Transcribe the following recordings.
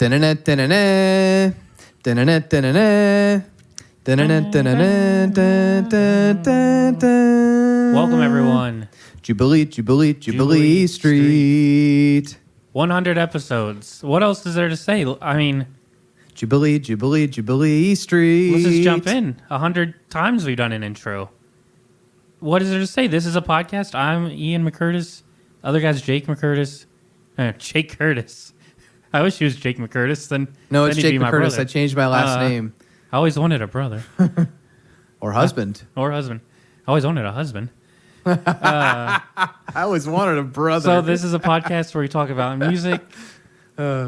Da-na-na, da-na-na, da-na-na, da-na-na, da-na-na, da-na-na, da-da-da-da. Welcome, everyone. Jubilee Street. 100 episodes. What else is there to say? I mean, Jubilee Street. let's just jump in. 100 times we've done an intro. What is there to say? This is a podcast. I'm Ian McCurtis. The other guy's Jake McCurtis. Jake Curtis. I wish he was Jake McCurtis. No, it's he'd Jake be my McCurtis. brother. I changed my last name. I always wanted a brother. Or husband. Or husband. I always wanted a husband. I always wanted a brother. So this is a podcast where we talk about music.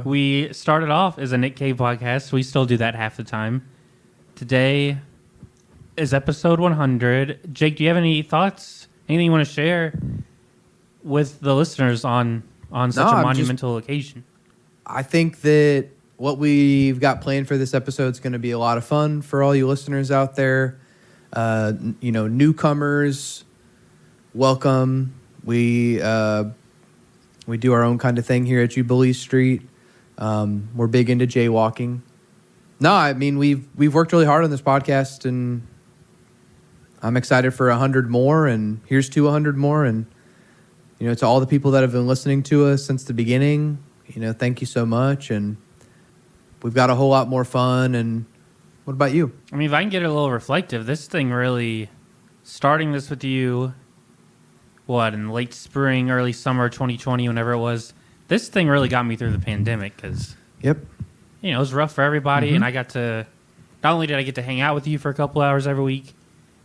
We started off as a Nick Cave podcast. We still do that half the time. Today is episode 100. Jake, do you have any thoughts? Anything you want to share with the listeners on such a monumental occasion? I think that what we've got planned for this episode is going to be a lot of fun for all you listeners out there. Newcomers, welcome. We do our own kind of thing here at Jubilee Street. We're big into jaywalking. No, I mean we've worked really hard on this podcast, and I'm excited for 100 more. And here's to 100 more. And to all the people that have been listening to us since the beginning, thank you so much. And we've got a whole lot more fun. And what about you? I mean, if I can get a little reflective, this thing really, starting this with you, in late spring, early summer 2020, whenever it was, this thing really got me through the pandemic because, Yep. It was rough for everybody. And I got to, not only did I get to hang out with you for a couple hours every week,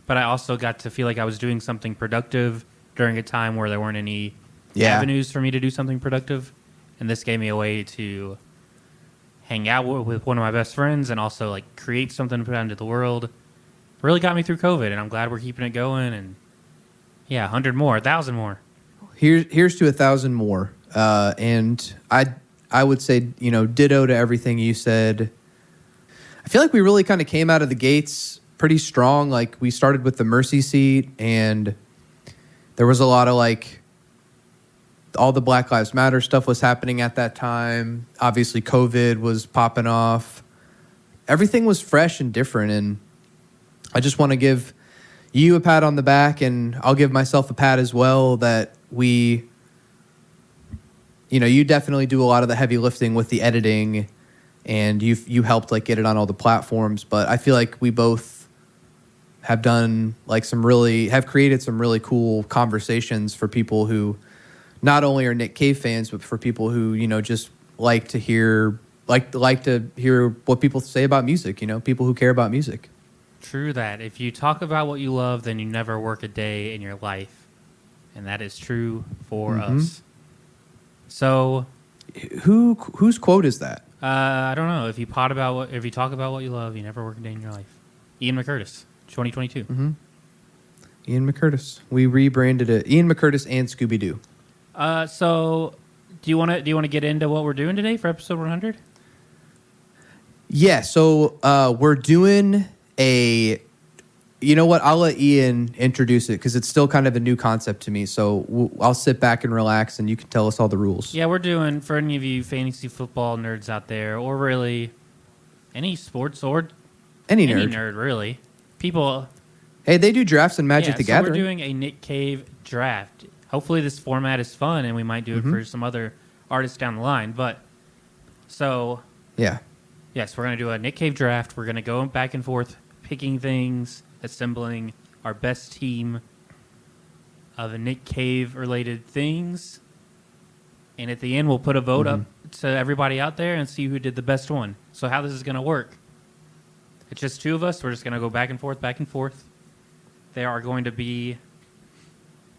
but I also got to feel like I was doing something productive during a time where there weren't any avenues for me to do something productive. And this gave me a way to hang out with one of my best friends and also create something to put out into the world. It really got me through COVID, and I'm glad we're keeping it going. And 100 more, 1,000 more. Here's to 1,000 more. And I would say, ditto to everything you said. I feel like we really kind of came out of the gates pretty strong. Like, we started with the Mercy Seat, and there was a lot of all the Black Lives Matter stuff was happening at that time. Obviously, COVID was popping off. Everything was fresh and different, and I just want to give you a pat on the back, and I'll give myself a pat as well, that we, you definitely do a lot of the heavy lifting with the editing, and you helped get it on all the platforms. But I feel like we both have done have created some really cool conversations for people who not only are Nick Cave fans, but for people who just like to hear what people say about music. People who care about music. True that. If you talk about what you love, then you never work a day in your life, and that is true for us. So, whose quote is that? I don't know. If you talk about what you love, you never work a day in your life. Ian McCurtis, 2022. Mm-hmm. Ian McCurtis. We rebranded it. Ian McCurtis and Scooby Doo. So, do you want to get into what we're doing today for episode 100? Yeah. So we're doing I'll let Ian introduce it because it's still kind of a new concept to me. So I'll sit back and relax, and you can tell us all the rules. Yeah, we're doing, for any of you fantasy football nerds out there, or really any sports or any nerd really. People. Hey, they do drafts in Magic the Gathering. So we're doing a Nick Cave draft. Hopefully this format is fun, and we might do it for some other artists down the line. But yes, we're going to do a Nick Cave draft. We're going to go back and forth, picking things, assembling our best team of Nick Cave-related things. And at the end, we'll put a vote up to everybody out there and see who did the best one. So how this is going to work. It's just two of us. We're just going to go back and forth, back and forth. There are going to be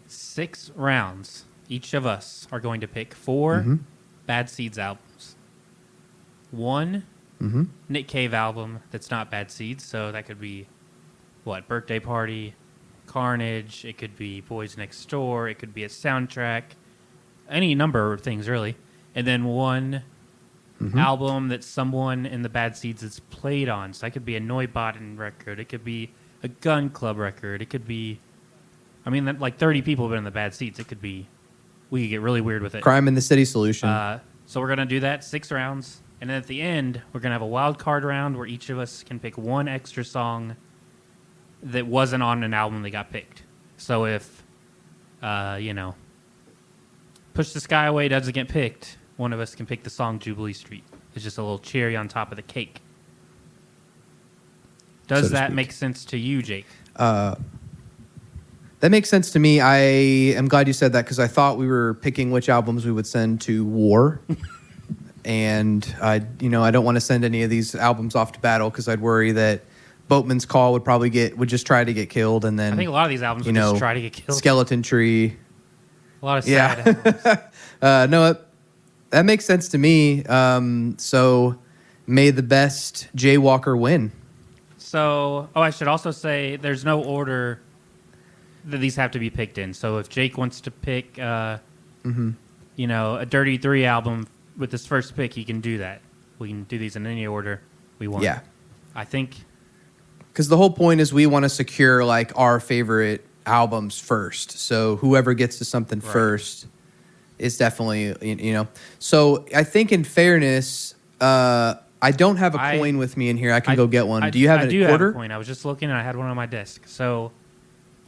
6 rounds. Each of us are going to pick 4 Bad Seeds albums. 1 Nick Cave album that's not Bad Seeds, so that could be Birthday Party, Carnage, it could be Boys Next Door, it could be a soundtrack, any number of things really. And then 1 album that someone in the Bad Seeds has played on. So that could be a Neubauten record, it could be a Gun Club record, it could be 30 people have been in the Bad Seeds. It could be, we could get really weird with it. Crime in the City Solution. So we're going to do that, 6 rounds. And then at the end, we're going to have a wild card round where each of us can pick one extra song that wasn't on an album that got picked. So if, Push the Sky Away doesn't get picked, one of us can pick the song Jubilee Street. It's just a little cherry on top of the cake. Does that make sense to you, Jake? That makes sense to me. I am glad you said that because I thought we were picking which albums we would send to war. And I don't want to send any of these albums off to battle because I'd worry that Boatman's Call would just try to get killed, and then I think a lot of these albums would just try to get killed. Skeleton Tree. A lot of sad albums. No, that makes sense to me. So may the best Jaywalker win. So, I should also say there's no order that these have to be picked in. So if Jake wants to pick, a Dirty 3 album with his first pick, he can do that. We can do these in any order we want. Yeah. I think. Because the whole point is we want to secure like our favorite albums first. So whoever gets to something first is definitely, So I think in fairness, I don't have a coin with me in here. I can go get one. Do you have a quarter? Have a coin. I was just looking and I had one on my desk. So,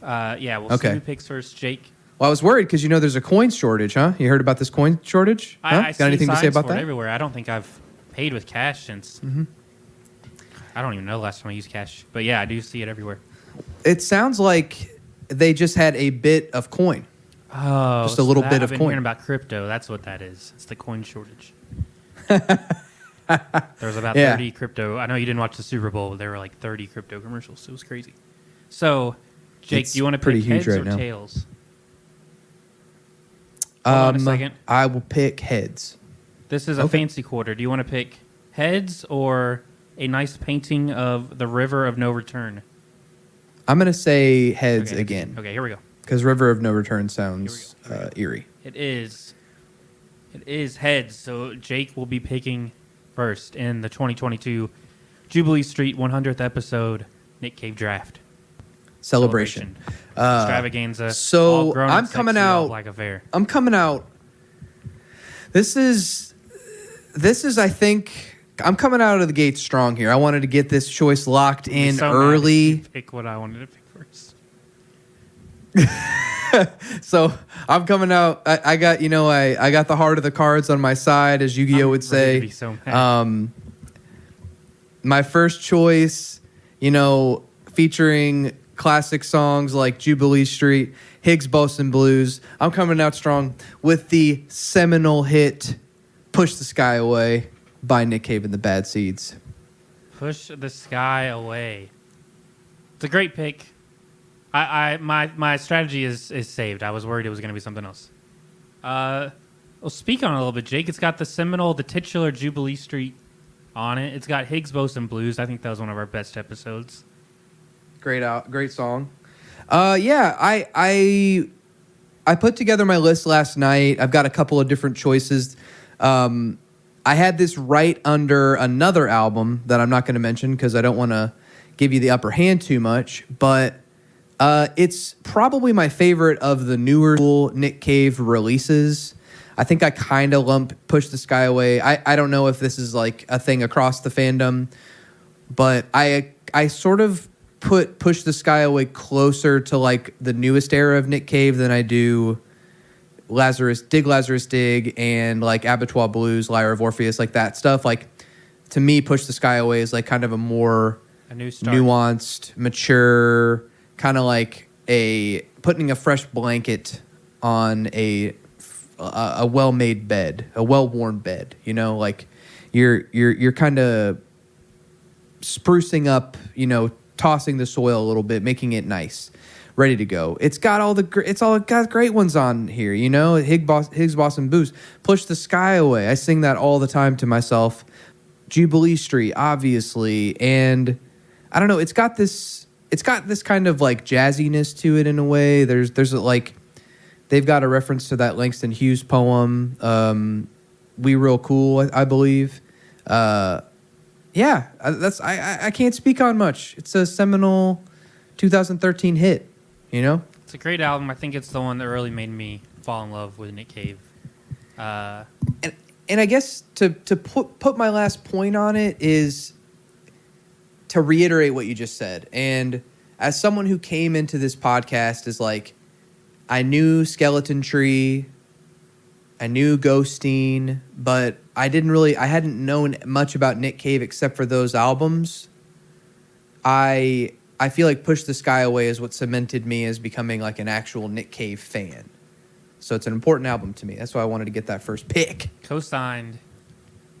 we'll see who picks first. Jake. Well, I was worried because there's a coin shortage, huh? You heard about this coin shortage? Huh? I Got anything to say about that? Everywhere. I don't think I've paid with cash since. Mm-hmm. I don't even know the last time I used cash, but yeah, I do see it everywhere. It sounds like they just had a bit of coin. Oh, just a little bit of I've been coin. hearing about crypto. That's what that is. It's the coin shortage. There was about 30 crypto. I know you didn't watch the Super Bowl, but there were like 30 crypto commercials. It was crazy. So, Jake, do you want to pick heads or tails? Hold on a second. I will pick heads. This is a fancy quarter. Do you want to pick heads or a nice painting of the River of No Return? I'm going to say heads again. Okay, here we go. Because River of No Return sounds eerie. It is heads. So Jake will be picking first in the 2022 Jubilee Street 100th episode Nick Cave Draft Celebration. Extravaganza. So I'm coming out like a fair. I'm coming out. This is I think I'm coming out of the gate strong here. I wanted to get this choice locked in early. Pick what I wanted to pick first. So I'm coming out. I got I got the heart of the cards on my side, as Yu-Gi-Oh would say. Be so mad. My first choice, featuring classic songs like Jubilee Street, Higgs Boson Blues. I'm coming out strong with the seminal hit "Push the Sky Away" by Nick Cave and the Bad Seeds. Push the Sky Away. It's a great pick. My strategy is saved. I was worried it was going to be something else. We'll speak on it a little bit, Jake. It's got the titular Jubilee Street on it. It's got Higgs Boson Blues. I think that was one of our best episodes. Great song. I put together my list last night. I've got a couple of different choices. I had this right under another album that I'm not going to mention because I don't want to give you the upper hand too much, but it's probably my favorite of the newer Nick Cave releases. I think I kind of lump Push the Sky Away. I don't know if this is like a thing across the fandom, but I sort of put Push the Sky Away closer to like the newest era of Nick Cave than I do Lazarus Dig, and like Abattoir Blues, Lyre of Orpheus, like that stuff. Like to me, Push the Sky Away is like kind of a more nuanced, mature, kind of like putting a fresh blanket on a well-made bed, a well-worn bed. Like you're kind of sprucing up, tossing the soil a little bit, making it nice, ready to go. It's got got great ones on here, Higgs Boson Blues, Push the Sky Away. I sing that all the time to myself. Jubilee Street, obviously, and I don't know. It's got this kind of like jazziness to it in a way. There's like they've got a reference to that Langston Hughes poem, "We Real Cool," I believe. I can't speak on much. It's a seminal 2013 hit, It's a great album. I think it's the one that really made me fall in love with Nick Cave. And I guess to put my last point on it is to reiterate what you just said. And as someone who came into this podcast as like, I knew Skeleton Tree, I knew Ghosteen, but I hadn't known much about Nick Cave except for those albums. I feel like Push the Sky Away is what cemented me as becoming like an actual Nick Cave fan. So it's an important album to me. That's why I wanted to get that first pick. Co-signed.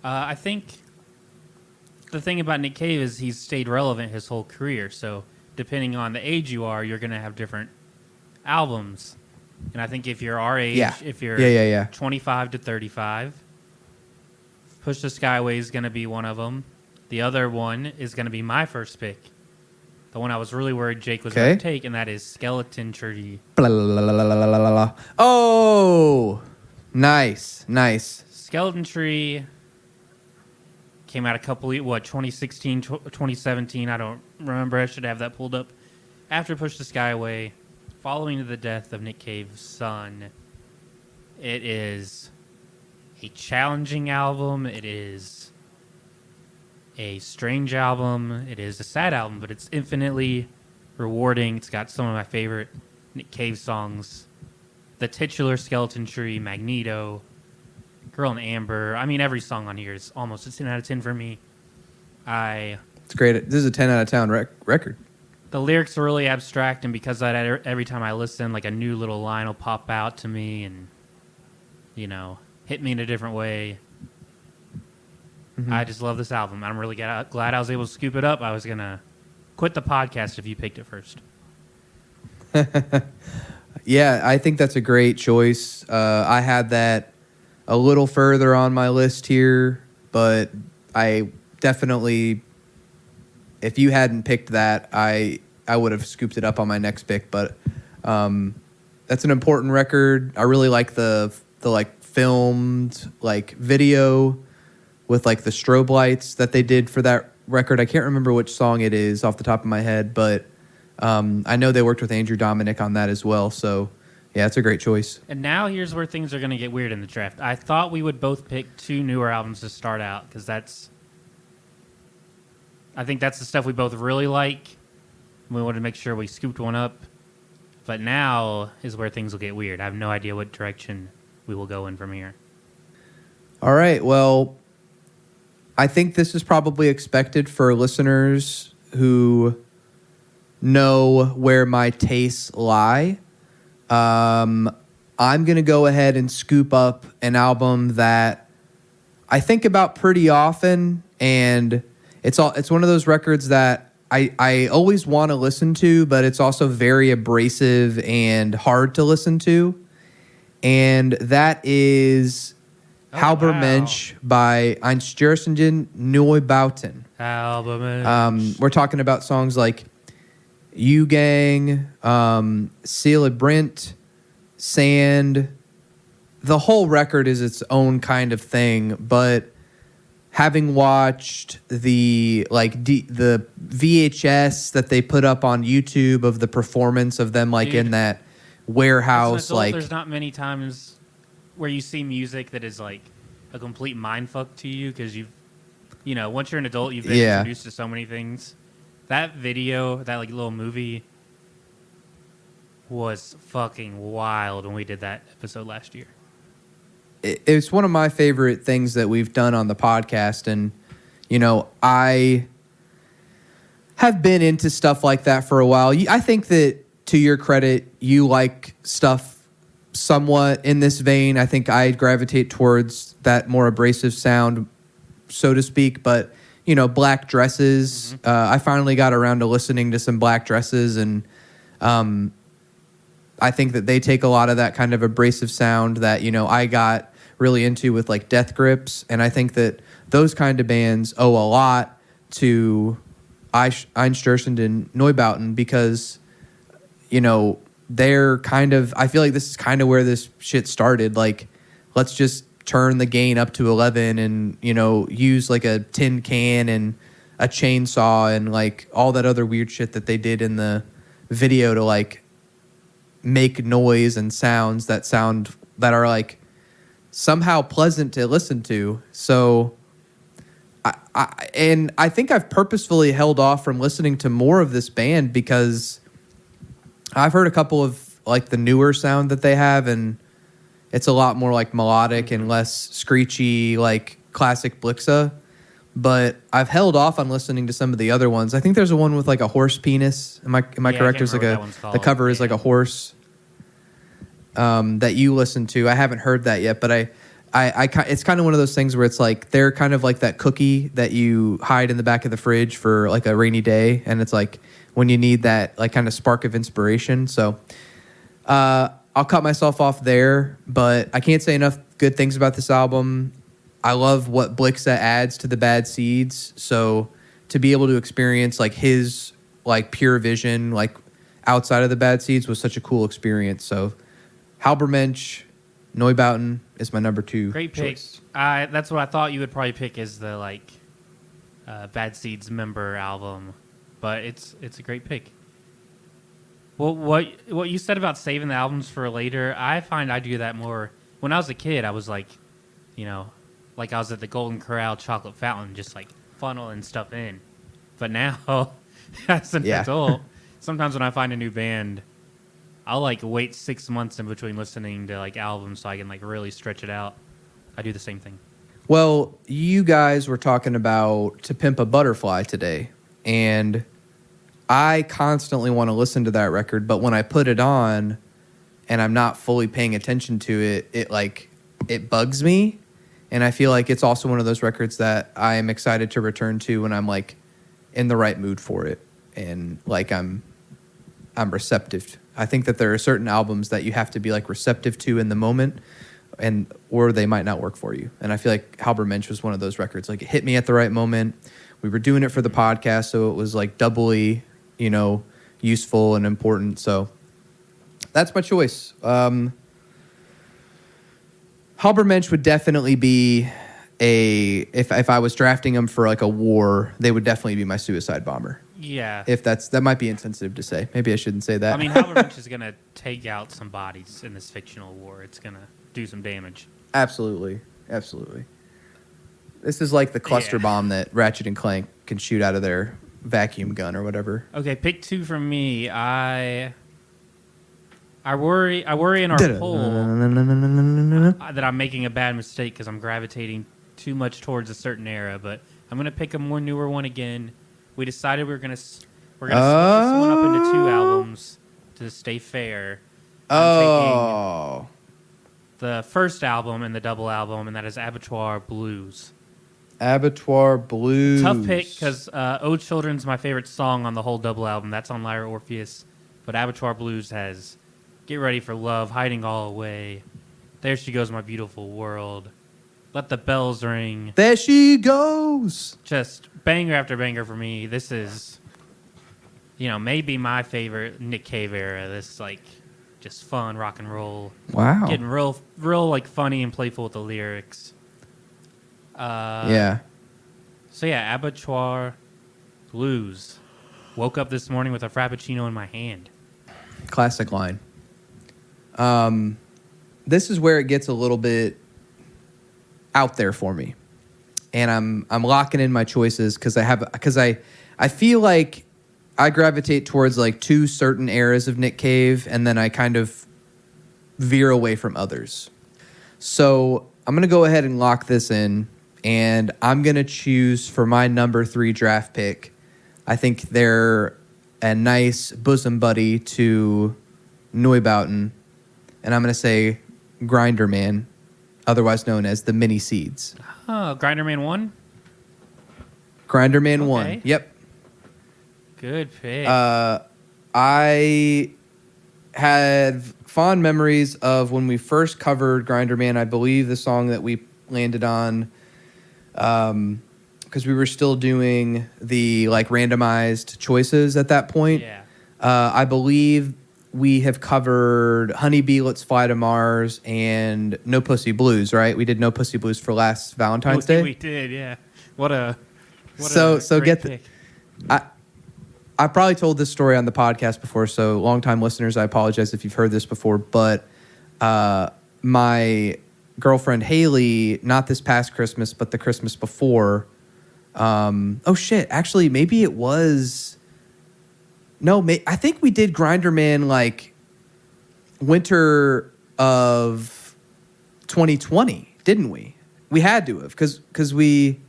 I think the thing about Nick Cave is he's stayed relevant his whole career. So depending on the age you are, you're going to have different albums. And I think if you're our age, if you're 25 to 35, Push the Skyway is going to be one of them. The other one is going to be my first pick. The one I was really worried Jake was going to take, and that is Skeleton Tree. Oh, nice. Skeleton Tree came out 2016, 2017? I don't remember. I should have that pulled up. After Push the Skyway, following the death of Nick Cave's son, it is a challenging album. It is a strange album. It is a sad album, but it's infinitely rewarding. It's got some of my favorite Nick Cave songs. The titular Skeleton Tree, Magneto, Girl in Amber. I mean, every song on here is almost a 10 out of 10 for me. It's great. This is a 10 out of 10 record. The lyrics are really abstract, and because of that, every time I listen, like a new little line will pop out to me and, hit me in a different way. Mm-hmm. I just love this album. I'm really glad I was able to scoop it up. I was going to quit the podcast if you picked it first. Yeah, I think that's a great choice. I had that a little further on my list here, but I definitely, if you hadn't picked that, I would have scooped it up on my next pick. But that's an important record. I really like the like filmed like video with like the strobe lights that they did for that record. I can't remember which song it is off the top of my head, but I know they worked with Andrew Dominic on that as well. So yeah, it's a great choice. And now here's where things are going to get weird in the draft. I thought we would both pick two newer albums to start out because I think that's the stuff we both really like. We wanted to make sure we scooped one up. But now is where things will get weird. I have no idea what direction we will go in from here. All right. Well, I think this is probably expected for listeners who know where my tastes lie. I'm going to go ahead and scoop up an album that I think about pretty often, and it's one of those records that I always want to listen to, but it's also very abrasive and hard to listen to. And that is Halber Mensch by Einstürzenden Neubauten. Halber Mensch. We're talking about songs like U-Gang, Celebrant, Sand. The whole record is its own kind of thing, but having watched the VHS that they put up on YouTube of the performance of them in that warehouse, there's not many times where you see music that is like a complete mindfuck to you because once you're an adult, you've been introduced to so many things. That video, that little movie, was fucking wild when we did that episode last year. It's one of my favorite things that we've done on the podcast, and I have been into stuff like that for a while. I think that, to your credit, you like stuff somewhat in this vein. I think I gravitate towards that more abrasive sound, so to speak, but Black Dresses. Mm-hmm. I finally got around to listening to some Black Dresses, and I think that they take a lot of that kind of abrasive sound that I got really into with Death Grips, and I think that those kind of bands owe a lot to Einstürzenden Neubauten because they're kind of, I feel like this is kind of where this shit started. Let's just turn the gain up to 11 and use a tin can and a chainsaw and all that other weird shit that they did in the video to make noise and sounds that are somehow pleasant to listen to. So I think I've purposefully held off from listening to more of this band because I've heard a couple of like the newer sound that they have, and it's a lot more like melodic and less screechy like classic Blixa. But I've held off on listening to some of the other ones. I think there's a one with like a horse penis. Am I correct? There's like the cover is like a horse that you listen to. I haven't heard that yet, but I it's kind of one of those things where it's like they're kind of like that cookie that you hide in the back of the fridge for like a rainy day, and it's like when you need that like kind of spark of inspiration. So I'll cut myself off there, but I can't say enough good things about this album. I love what Blixa adds to the Bad Seeds. So to be able to experience like his like pure vision like outside of the Bad Seeds was such a cool experience. So Halbermensch, Neubauten is my number 2 Great pick. choice. That's what I thought you would probably pick as the like Bad Seeds member album, but it's a great pick. Well, what you said about saving the albums for later, I find I do that more. When I was a kid, I was like, like I was at the Golden Corral chocolate fountain, just like funneling stuff in. But now, as an adult, sometimes when I find a new band, I'll like wait 6 months in between listening to like albums so I can like really stretch it out. I do the same thing. Well, you guys were talking about To Pimp a Butterfly today, and I constantly want to listen to that record, but when I put it on and I'm not fully paying attention to it, it bugs me. And I feel like it's also one of those records that I am excited to return to when I'm like in the right mood for it and like I'm receptive. I think that there are certain albums that you have to be like receptive to in the moment, or they might not work for you. And I feel like Halbermensch was one of those records. Like it hit me at the right moment. We were doing it for the podcast, so it was like doubly, useful and important. So that's my choice. Halbermensch would definitely be if I was drafting them for like a war, they would definitely be my suicide bomber. Yeah. If that might be insensitive to say. Maybe I shouldn't say that. I mean, Halbermensch is going to take out some bodies in this fictional war. It's going to do some damage. Absolutely. This is like the cluster bomb that Ratchet and Clank can shoot out of their vacuum gun or whatever. Okay, pick 2 from me. I worry in our poll that I'm making a bad mistake because I'm gravitating too much towards a certain era, but I'm going to pick a more newer one again. We decided we're going to split this one up into 2 albums to stay fair. I'm taking the first album and the double album, and that is Abattoir Blues. Abattoir Blues. Tough pick because "Oh Children's" my favorite song on the whole double album. That's on Lyra Orpheus, but Abattoir Blues has "Get Ready for Love," "Hiding All Away," "There She Goes My Beautiful World," "Let the Bells Ring." There she goes. Just banger after banger for me. This is, maybe my favorite Nick Cave era. This like just fun rock and roll. Wow. Getting real like funny and playful with the lyrics. Yeah. So yeah, Abattoir Blues. Woke up this morning with a Frappuccino in my hand. Classic line. This is where it gets a little bit out there for me, and I'm locking in my choices because I feel like I gravitate towards like 2 certain eras of Nick Cave, and then I kind of veer away from others. So I'm gonna go ahead and lock this in, and I'm gonna choose for my number 3 draft pick. I think they're a nice bosom buddy to Neubauten, and I'm going to say Grinder Man, otherwise known as the Mini Seeds. Oh, Grinder Man 1? Grinder Man Okay. 1. Yep. Good pick. I had fond memories of when we first covered Grinder Man. I believe the song that we landed on, because we were still doing the like randomized choices at that point. Yeah. I believe we have covered Honeybee, Let's Fly to Mars, and No Pussy Blues, right? We did No Pussy Blues for last Valentine's Day. We did, yeah. What a so great get pick. I probably told this story on the podcast before, so longtime listeners, I apologize if you've heard this before, but my girlfriend Haley, not this past Christmas, but the Christmas before. Oh shit! Actually, maybe it was. No, I think we did Grinder Man like winter of 2020, didn't we? We had to have because we.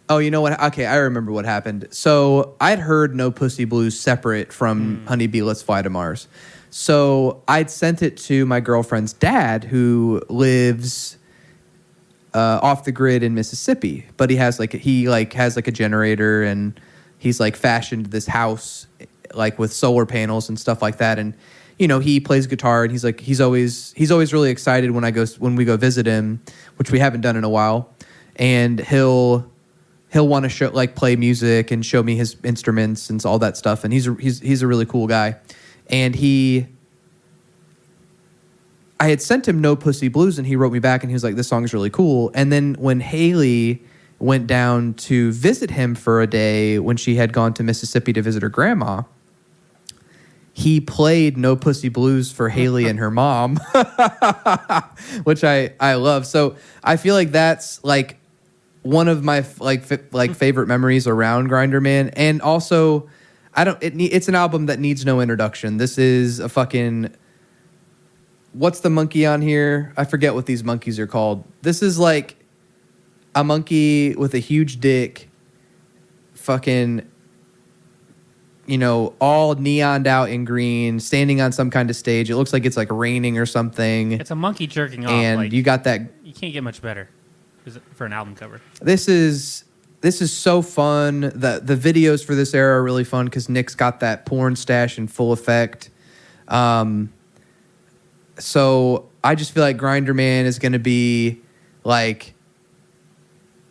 Oh, you know what? Okay, I remember what happened. So I'd heard No Pussy Blues separate from Honeybee Let's Fly to Mars. So I'd sent it to my girlfriend's dad, who lives off the grid in Mississippi, but he has like a generator, and he's like fashioned this house like with solar panels and stuff like that. And you know, he plays guitar, and he's always really excited when we go visit him, which we haven't done in a while, and he'll want to play music and show me his instruments and all that stuff. And he's a really cool guy. And I had sent him No Pussy Blues, and he wrote me back, and he was like, "This song is really cool." And then when Haley went down to visit him for a day, when she had gone to Mississippi to visit her grandma, he played No Pussy Blues for Haley and her mom, which I love. So I feel like that's like one of my favorite memories around Grinder Man. And also, it's an album that needs no introduction. This is a fucking, what's the monkey on here? I forget what these monkeys are called. This is like a monkey with a huge dick, fucking, you know, all neoned out in green, standing on some kind of stage. It looks like it's like raining or something. It's a monkey jerking off. And like, you got that. You can't get much better for an album cover. This is so fun. The videos for this era are really fun because Nick's got that porn stash in full effect. So I just feel like Grinder Man is going to be like,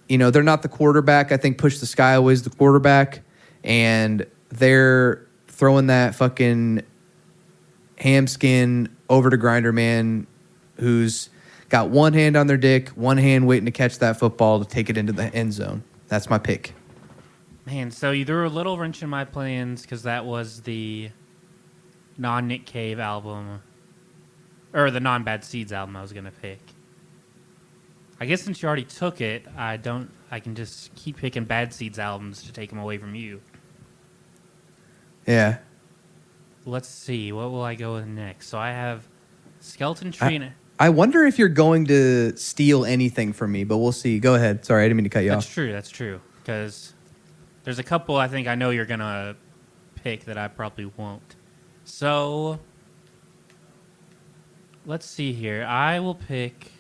you know, they're not the quarterback. I think Push the Skyway is the quarterback, and they're throwing that fucking ham skin over to Grinder Man, who's got one hand on their dick, one hand waiting to catch that football to take it into the end zone. That's my pick. Man, so you threw a little wrench in my plans because that was the non-Nick Cave album, or the non-Bad Seeds album I was going to pick. I guess since you already took it, I can just keep picking Bad Seeds albums to take them away from you. Yeah. Let's see. What will I go with next? So I have Skeleton Tree. I wonder if you're going to steal anything from me, but we'll see. Go ahead. Sorry, I didn't mean to cut you off. That's true. Because there's a couple I think I know you're going to pick that I probably won't. So let's see here. I will pick...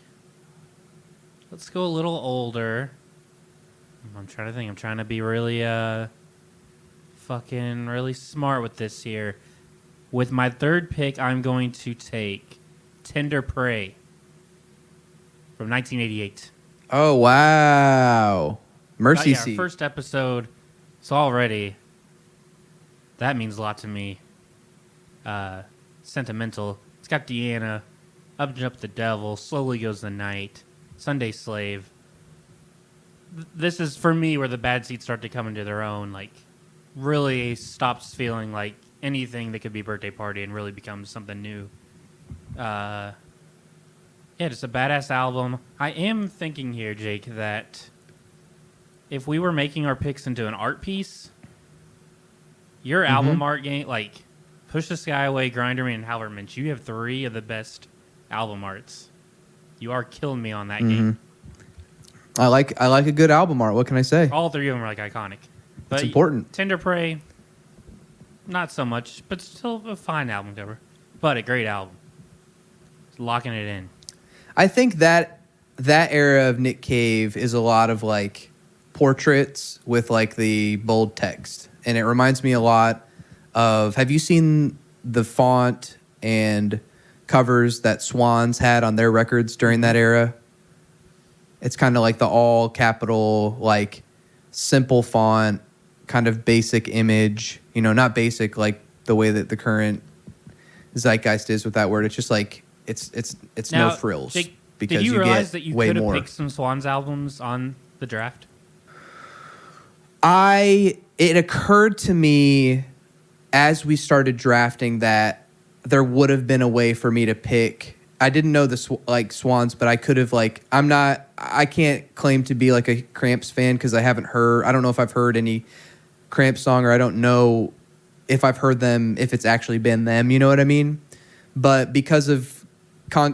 Let's go a little older. I'm trying to think. I'm trying to be really fucking really smart with this here. With my third pick, I'm going to take Tender Prey from 1988. Oh, wow. Mercy Seat. Our first episode. So already, that means a lot to me. Sentimental. It's got Deanna, Up and Up the Devil, Slowly Goes the Night, Sunday Slave. This is, for me, where the Bad Seeds start to come into their own. Like, really stops feeling like anything that could be Birthday Party and really becomes something new. Yeah, just a badass album. I am thinking here, Jake, that if we were making our picks into an art piece, your album art game, like Push the Skyway, Grinder Man, and Halbert Minch, you have three of the best album arts. You are killing me on that game. I like a good album art. What can I say? All three of them are like iconic. But it's important. Tender Prey, not so much, but still a fine album cover. But a great album. Locking it in. I think that era of Nick Cave is a lot of like portraits with like the bold text. And it reminds me a lot of, have you seen the font and covers that Swans had on their records during that era? It's kind of like the all capital, like simple font, kind of basic image, you know, not basic like the way that the current zeitgeist is with that word. It's just like, it's now, no frills. Jake, because did you realize get that you way could have more. picked some Swans albums on the draft? It occurred to me as we started drafting that there would have been a way for me to pick I didn't know the Swans, but I could have I can't claim to be like a Cramps fan because I don't know if I've heard any Cramps song, or I don't know if I've heard them, if it's actually been them, you know what I mean? But because of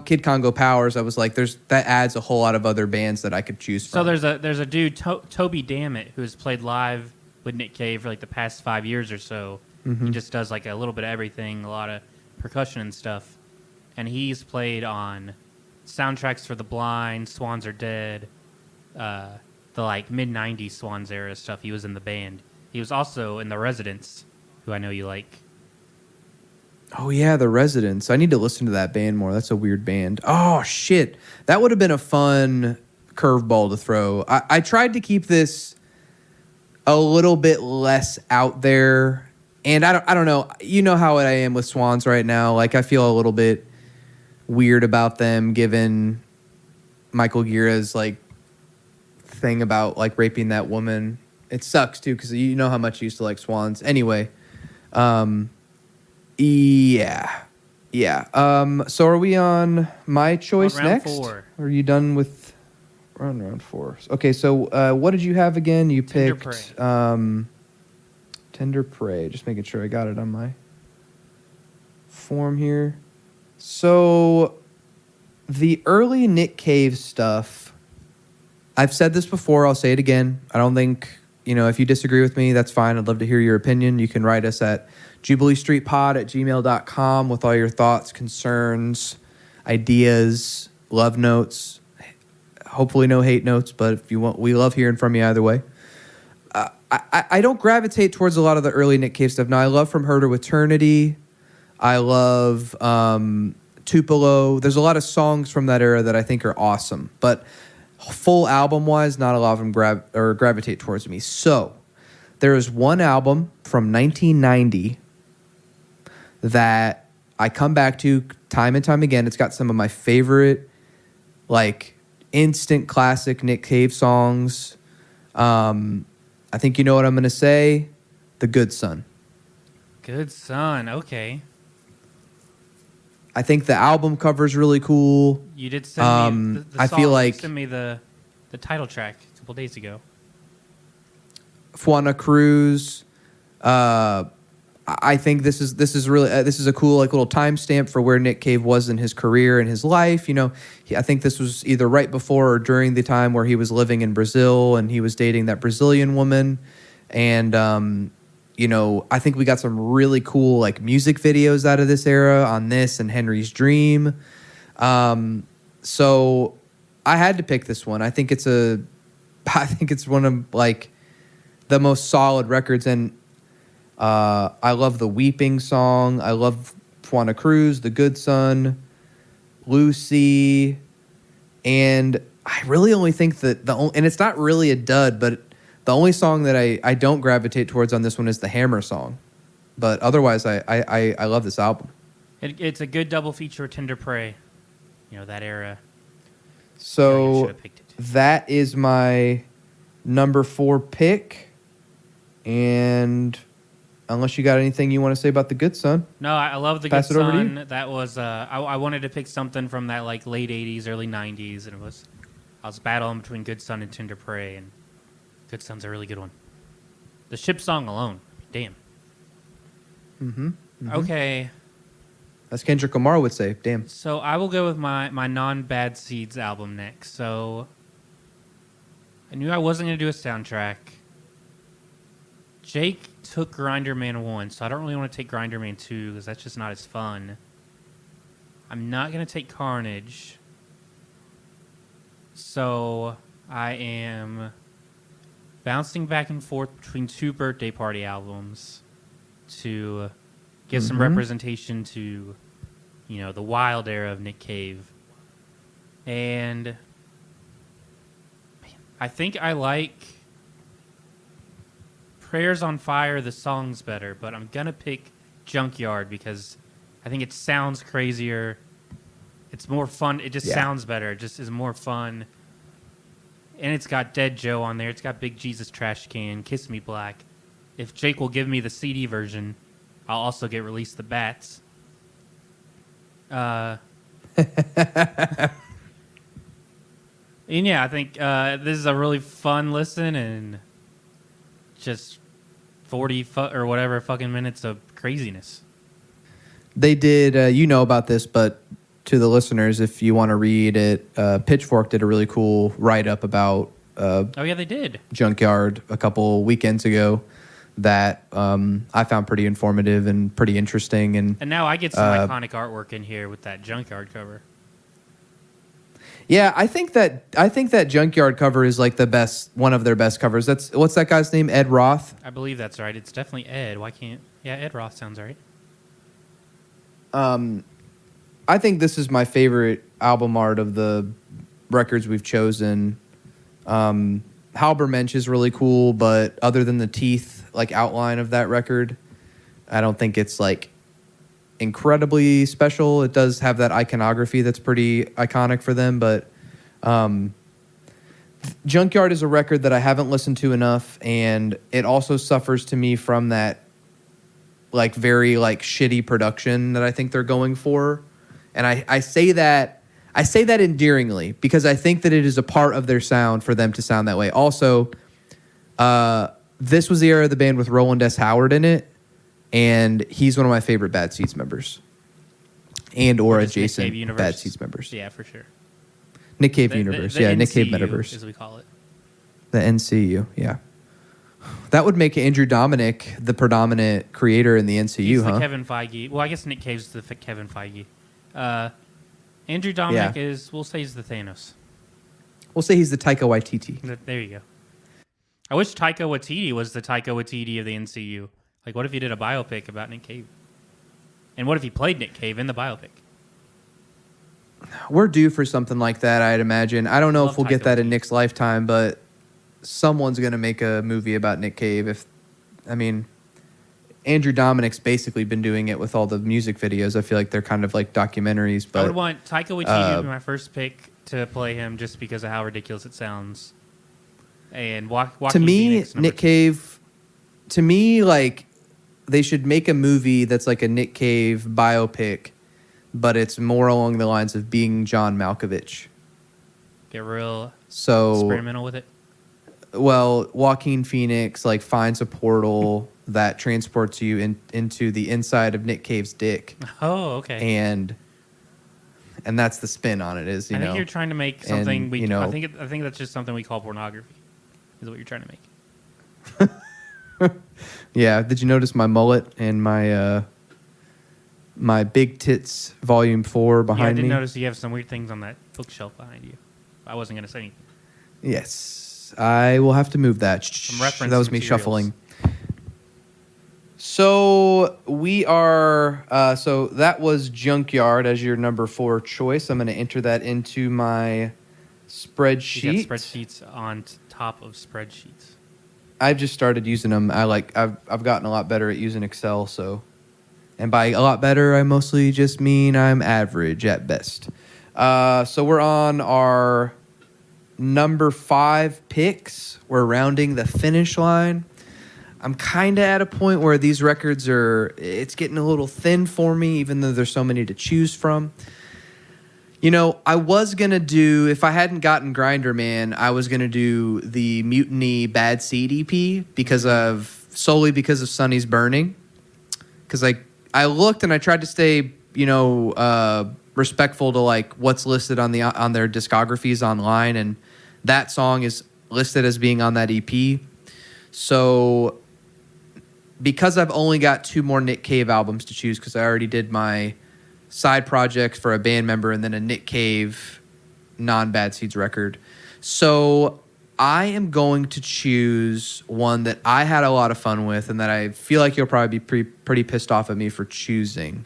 Kid Congo Powers, I was like, that adds a whole lot of other bands that I could choose from. So there's a dude, Toby Dammit, who has played live with Nick Cave for like the past 5 years or so. Mm-hmm. He just does like a little bit of everything, a lot of percussion and stuff. And he's played on soundtracks for The Blind, Swans Are Dead, the like mid-90s Swans era stuff. He was in the band. He was also in The Residents, who I know you like. Oh, yeah, The Residents. I need to listen to that band more. That's a weird band. Oh, shit. That would have been a fun curveball to throw. I tried to keep this a little bit less out there. And I don't know. You know how I am with Swans right now. Like, I feel a little bit weird about them, given Michael Guira's, like, thing about, like, raping that woman. It sucks, too, because you know how much you used to like Swans. Anyway, yeah. So are we on my choice round next? 4. Are you done with round 4? Okay, so what did you have again? You Tender picked Prey. Tender Prey. Just making sure I got it on my form here. So the early Nick Cave stuff, I've said this before, I'll say it again. I don't think, if you disagree with me, that's fine. I'd love to hear your opinion. You can write us at jubileestreetpod@gmail.com with all your thoughts, concerns, ideas, love notes. Hopefully no hate notes, but if you want, we love hearing from you either way. I don't gravitate towards a lot of the early Nick Cave stuff. Now, I love From Her to Eternity. I love Tupelo. There's a lot of songs from that era that I think are awesome, but full album-wise, not a lot of them gravitate towards me. So there is one album from 1990 that I come back to time and time again. It's got some of my favorite, like, instant classic Nick Cave songs. I think you know what I'm going to say. The Good Son. Good Son. Okay. I think the album cover is really cool. You did send me the I song. feel like You sent me the title track a couple days ago. Fuana Cruz. I think this is really this is a cool, like, little timestamp for where Nick Cave was in his career and his life. I think this was either right before or during the time where he was living in Brazil and he was dating that Brazilian woman. And I think we got some really cool, like, music videos out of this era on this and Henry's Dream. So I had to pick this one. I think it's one of, like, the most solid records. And I love the Weeping song. I love Fuana Cruz, The Good Son, Lucy. And I really only think that and it's not really a dud, but the only song that I don't gravitate towards on this one is the Hammer song. But otherwise, I love this album. It's a good double feature with Tender Prey. That era. So that is my number 4 pick. And unless you got anything you want to say about The Good Son. No, I love The Pass Good it over to Son. you. That was I wanted to pick something from that, like, late 80s, early 90s, and I was battling between Good Son and Tender Prey, and Good Son's a really good one. The ship song alone, damn. Mm-hmm. Okay. As Kendrick Lamar would say, damn. So I will go with my non-Bad Seeds album next. So I knew I wasn't going to do a soundtrack. Jake took Grinder Man 1, so I don't really want to take Grinder Man 2 because that's just not as fun. I'm not going to take Carnage. So I am bouncing back and forth between 2 Birthday Party albums to give some representation to, the wild era of Nick Cave. And I think I like Prayers on Fire, the song's better, but I'm going to pick Junkyard because I think it sounds crazier. It's more fun. It just sounds better. It just is more fun. And it's got Dead Joe on there. It's got Big Jesus Trash Can, Kiss Me Black. If Jake will give me the CD version, I'll also get Release the Bats. And yeah, I think this is a really fun listen and just 40 or whatever fucking minutes of craziness. They did, you know about this, but to the listeners, if you want to read it, Pitchfork did a really cool write-up about Oh yeah, they did. Junkyard a couple weekends ago that I found pretty informative and pretty interesting. And now I get some iconic artwork in here with that Junkyard cover. yeah, I think that Junkyard cover is like the best, one of their best covers. What's that guy's name? Ed Roth. I believe that's right. It's definitely Ed. Why can't? Yeah, Ed Roth sounds right. I think this is my favorite album art of the records we've chosen. Halbermensch is really cool, but other than the teeth like outline of that record, I don't think it's like incredibly special. It does have that iconography that's pretty iconic for them, but Junkyard is a record that I haven't listened to enough, and it also suffers to me from that like very like shitty production that I think they're going for. And I say that endearingly because I think that it is a part of their sound for them to sound that way. Also, this was the era of the band with Roland S. Howard in it, and he's one of my favorite Bad Seeds members and or adjacent Bad Seeds members. Yeah, for sure. Nick Cave Universe. The yeah, NCU, Nick Cave Metaverse. as we call it. The NCU, yeah. That would make Andrew Dominic the predominant creator in the NCU, He's huh? the Kevin Feige. Well, I guess Nick Cave's the Kevin Feige. Andrew Dominic we'll say he's the Thanos. We'll say he's the Taika Waititi. There you go. I wish Taika Waititi was the Taika Waititi of the NCU. Like, what if he did a biopic about Nick Cave? And what if he played Nick Cave in the biopic? We're due for something like that, I'd imagine. I don't know if we'll get that in Waititi. Nick's lifetime, but someone's going to make a movie about Nick Cave. Andrew Dominic's basically been doing it with all the music videos. I feel like they're kind of like documentaries. But I would want Taika Waititi to be my first pick to play him just because of how ridiculous it sounds. And Joaquin to me, Phoenix, Nick Cave, to me, like, they should make a movie that's like a Nick Cave biopic, but it's more along the lines of being John Malkovich. Get real experimental with it. Well, Joaquin Phoenix like finds a portal that transports you into the inside of Nick Cave's dick. Oh, okay. And that's the spin on it. Is I think you're trying to make something and, I think that's just something we call pornography. Is what you're trying to make. Yeah. Did you notice my mullet and my my Big Tits Volume 4 behind me? I did notice you have some weird things on that bookshelf behind you. I wasn't going to say anything. Yes, I will have to move that. Some reference that was me materials. shuffling. So we are. So that was Junkyard as your number 4 choice. I'm going to enter that into my spreadsheet. You got spreadsheets on top of spreadsheets. I've just started using them. I've gotten a lot better at using Excel. So, and by a lot better, I mostly just mean I'm average at best. So we're on our number 5 picks. We're rounding the finish line. I'm kind of at a point where these records it's getting a little thin for me, even though there's so many to choose from. You know, I was going to do, if I hadn't gotten Grinder Man, I was going to do the Mutiny Bad Seed EP solely because of Sonny's Burning. Because I looked and I tried to stay, respectful to like what's listed on their discographies online, and that song is listed as being on that EP. So because I've only got 2 more Nick Cave albums to choose, because I already did my side project for a band member and then a Nick Cave non-Bad Seeds record. So I am going to choose one that I had a lot of fun with and that I feel like you'll probably be pretty pissed off at me for choosing.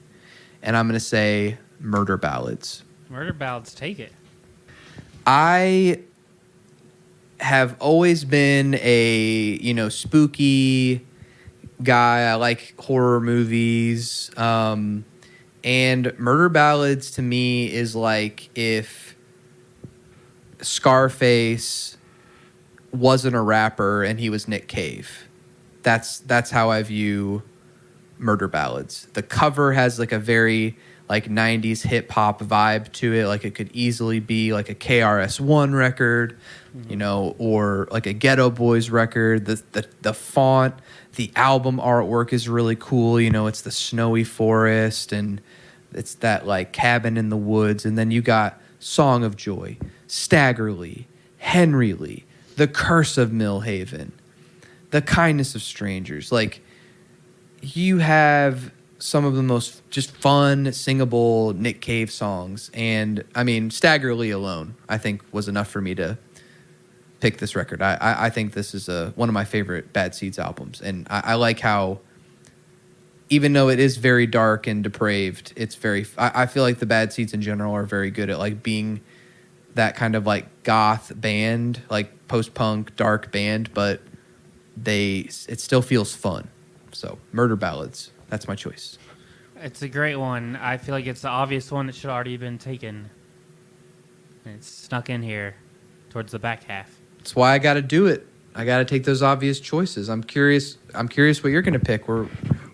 And I'm going to say Murder Ballads. Murder Ballads, take it. I have always been a, spooky guy. I like horror movies. And Murder Ballads to me is like if Scarface wasn't a rapper and he was Nick Cave. That's how I view Murder Ballads. The cover has like a very like 90s hip hop vibe to it. Like it could easily be like a KRS-One record, you know, or like a Ghetto Boys record. The font, the album artwork is really cool. You know, it's the snowy forest and it's that like cabin in the woods. And then you got Song of Joy, Stagger Lee, Henry Lee, The Curse of Millhaven, The Kindness of Strangers. Like, you have some of the most just fun, singable Nick Cave songs. And, I mean, Stagger Lee alone, I think, was enough for me to pick this record. I think this is one of my favorite Bad Seeds albums. And I like how, even though it is very dark and depraved, it's very... I feel like the Bad Seeds in general are very good at, like, being that kind of, like, goth band, like, post-punk, dark band, but it still feels fun. So, Murder Ballads, that's my choice. It's a great one. I feel like it's the obvious one that should already have been taken. And it's snuck in here towards the back half. That's why I got to do it. I got to take those obvious choices. I'm curious what you're going to pick. We're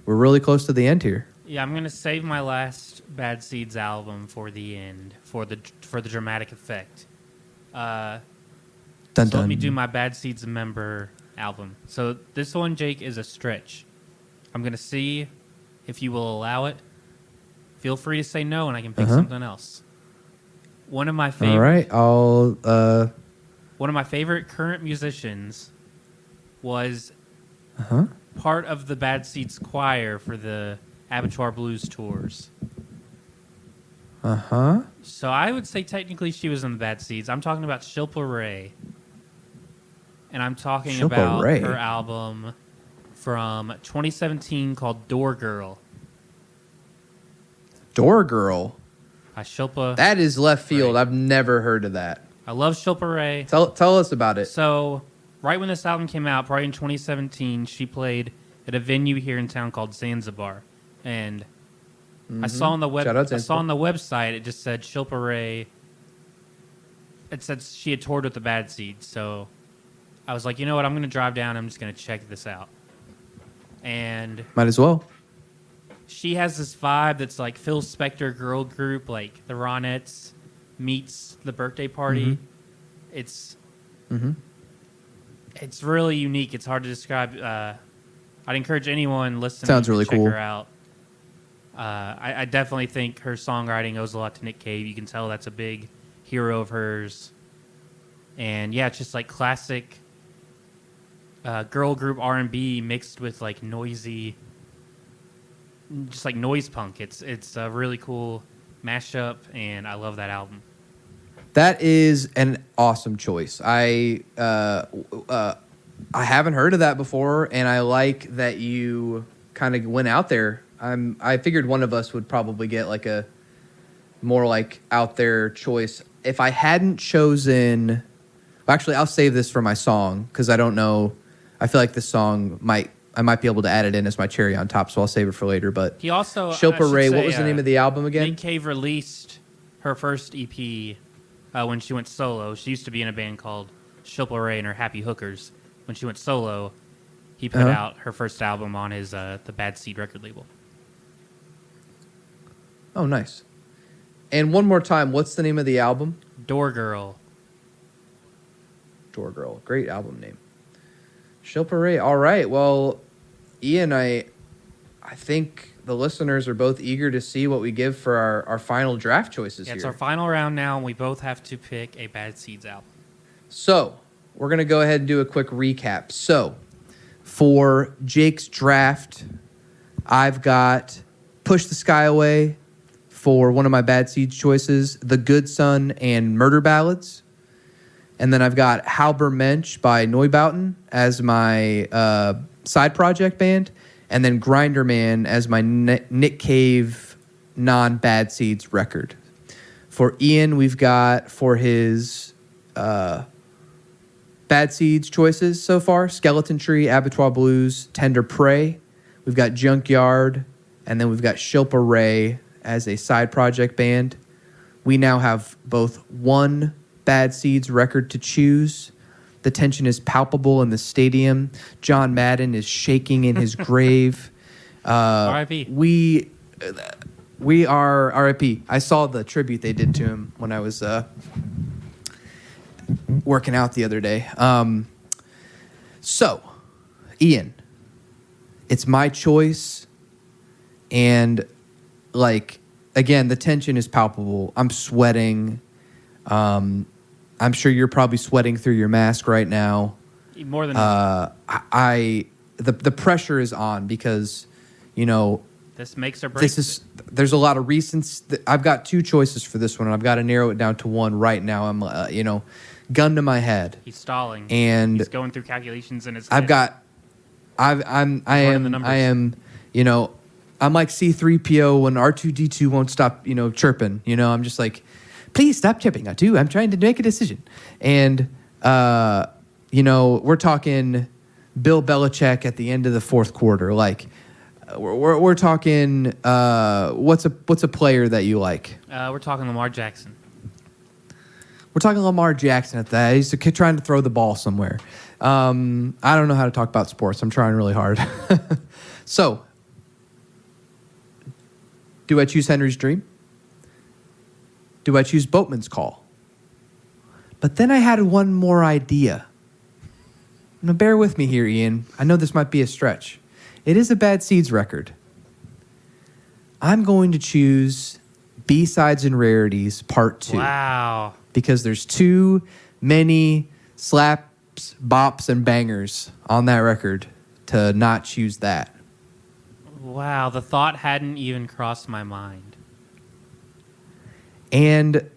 really close to the end here. Yeah, I'm going to save my last Bad Seeds album for the end, for the dramatic effect. Dun, So dun. let me do my Bad Seeds member album. So this one, Jake, is a stretch. I'm going to see if you will allow it. Feel free to say no, and I can pick something else. One of my favorite. All right, One of my favorite current musicians was part of the Bad Seeds choir for the Abattoir Blues tours. So I would say technically she was in the Bad Seeds. I'm talking about Shilpa Ray. And I'm talking Shilpa about Ray. her album from 2017 called Door Girl. Door Girl. By Shilpa. That is left field. Ray. I've never heard of that. I love Shilpa Ray. Tell us about it. So, right when this album came out, probably in 2017, she played at a venue here in town called Zanzibar. And I saw on the website, it just said Shilpa Ray. It said she had toured with the Bad Seeds. So I was like, you know what? I'm going to drive down. I'm just going to check this out. And Might as well. she has this vibe that's like Phil Spector girl group, like the Ronettes meets the Birthday Party. It's really unique. It's hard to describe. I'd encourage anyone listening Sounds to really check cool. her out. I definitely think her songwriting owes a lot to Nick Cave. You can tell that's a big hero of hers. And yeah, it's just like classic girl group R&B mixed with like noisy, just like noise punk. It's a really cool mashup, and I love that album. That is an awesome choice. I haven't heard of that before, and I like that you kind of went out there. I figured one of us would probably get like a more like out there choice. If I hadn't chosen, well, actually, I'll save this for my song because I don't know. I feel like this song I might be able to add it in as my cherry on top, so I'll save it for later. But He also Shilpa Ray, what was the name of the album again? Nick Cave released her first EP when she went solo. She used to be in a band called Shilpa Ray and her Happy Hookers. When she went solo, he put out her first album on his the Bad Seed record label. Oh, nice. And one more time, what's the name of the album? Door Girl. Door Girl. Great album name. Shilpa Ray. All right. Well, Ian, I think the listeners are both eager to see what we give for our final draft choices Yeah, it's here. our final round now, and we both have to pick a Bad Seeds album. So, we're going to go ahead and do a quick recap. So, for Jake's draft, I've got Push the Sky Away for one of my Bad Seeds choices, The Good Son and Murder Ballads. And then I've got Halbermensch by Neubauten as my side project band. And then Grinderman as my Nick Cave non-Bad Seeds record. For Ian, we've got for his Bad Seeds choices so far, Skeleton Tree, Abattoir Blues, Tender Prey. We've got Junkyard, and then we've got Shilpa Ray as a side project band. We now have both one Bad Seeds record to choose. The tension is palpable in the stadium. John Madden is shaking in his grave. R.I.P. we are RIP. I saw the tribute they did to him when I was working out the other day. So, Ian, it's my choice, and like again, the tension is palpable. I'm sweating. I'm sure you're probably sweating through your mask right now. More than the pressure is on because, this makes or breaks. There's a lot of reasons. I've got two choices for this one, and I've got to narrow it down to one right now. I'm, gun to my head. He's stalling, and he's going through calculations in his head. I'm like C-3PO when R2-D2 won't stop, chirping. I'm just like, please stop chirping, R2. I'm trying to make a decision. And, we're talking Bill Belichick at the end of the fourth quarter. Like, we're talking, what's a player that you like? We're talking Lamar Jackson. We're talking Lamar Jackson at that. He's trying to throw the ball somewhere. I don't know how to talk about sports. I'm trying really hard. So, do I choose Henry's Dream? Do I choose Boatman's Call? But then I had one more idea. Now, bear with me here, Ian. I know this might be a stretch. It is a Bad Seeds record. I'm going to choose B-Sides and Rarities Part 2. Wow. Because there's too many slaps, bops, and bangers on that record to not choose that. Wow, the thought hadn't even crossed my mind. And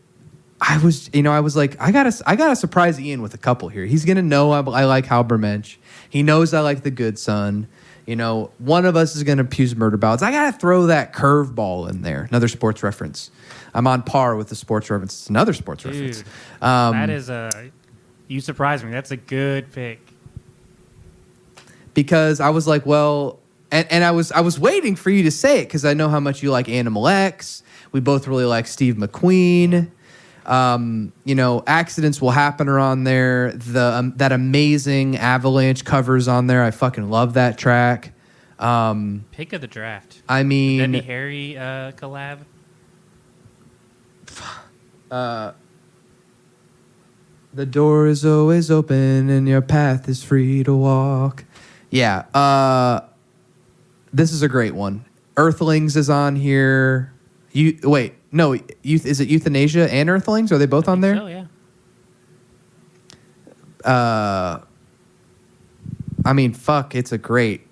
I was like, I gotta surprise Ian with a couple here. He's gonna know I like Halbermensch. He knows I like The Good Son. One of us is gonna choose Murder Ballads. I gotta throw that curveball in there. Another sports reference. I'm on par with the sports reference. It's another sports reference. That is you surprised me. That's a good pick. Because I was like, well, and I was waiting for you to say it because I know how much you like Animal X. We both really like Steve McQueen. Accidents Will Happen are on there. That amazing Avalanche covers on there. I fucking love that track. Pick of the draft. I mean, Debbie Harry collab. The door is always open and your path is free to walk. Yeah. This is a great one. Earthlings is on here. Is it Euthanasia and Earthlings? Are they both on there? So, yeah. I mean, fuck, it's a great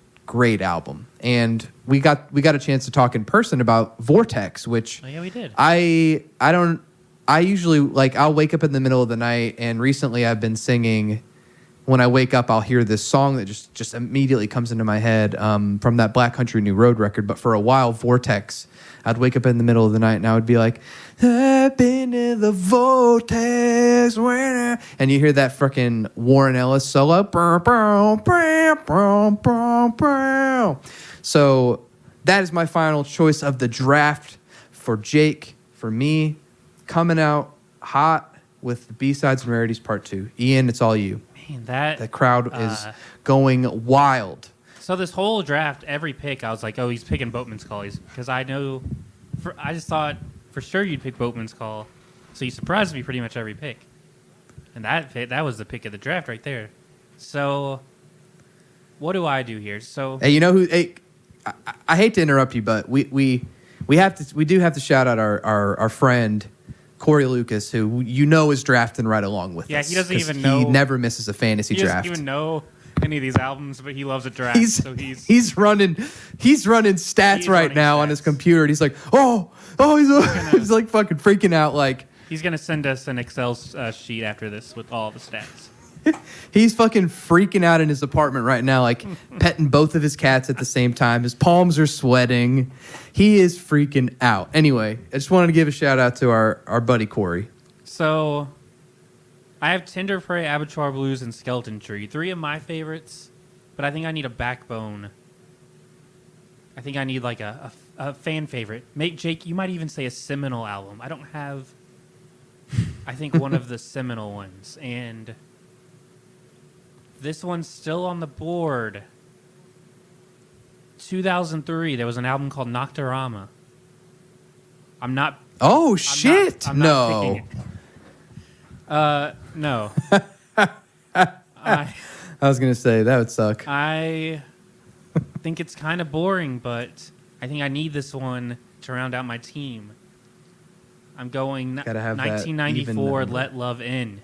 album. And we got a chance to talk in person about Vortex, which we did. I usually I'll wake up in the middle of the night, and recently I've been singing. When I wake up, I'll hear this song that just immediately comes into my head from that Black Country New Road record. But for a while, Vortex, I'd wake up in the middle of the night and I would be like, I've been in the vortex. And you hear that freaking Warren Ellis solo. So that is my final choice of the draft for Jake, for me, coming out hot with the B-Sides and Rarities Part 2. Ian, it's all you. Man, the crowd is going wild. So this whole draft, every pick, I was like, oh, he's picking Boatman's Call. Because I just thought for sure you'd pick Boatman's Call. So you surprised me pretty much every pick. And that was the pick of the draft right there. So what do I do here? So hey, I hate to interrupt you, but we do have to shout out our friend Corey Lucas, who is drafting right along with us. Yeah, he doesn't even know. He never misses a fantasy draft. He doesn't even know any of these albums, but he loves a draft. He's running stats right now on his computer, and he's like, he's like fucking freaking out. Like he's gonna send us an Excel sheet after this with all the stats. He's fucking freaking out in his apartment right now, like petting both of his cats at the same time. His palms are sweating. He is freaking out. Anyway, I just wanted to give a shout out to our buddy Corey. So, I have Tender Prey, Abattoir Blues, and Skeleton Tree. 3 of my favorites, but I think I need a backbone. I think I need like a fan favorite. Jake, you might even say a seminal album. I don't have, I think, one of the seminal ones. And this one's still on the board. 2003, there was an album called Nocturama. I'm not. Oh shit! I'm not picking it. No. I was gonna say that would suck. I think it's kind of boring, but I think I need this one to round out my team. I'm going Gotta have 1994. that Let Love In.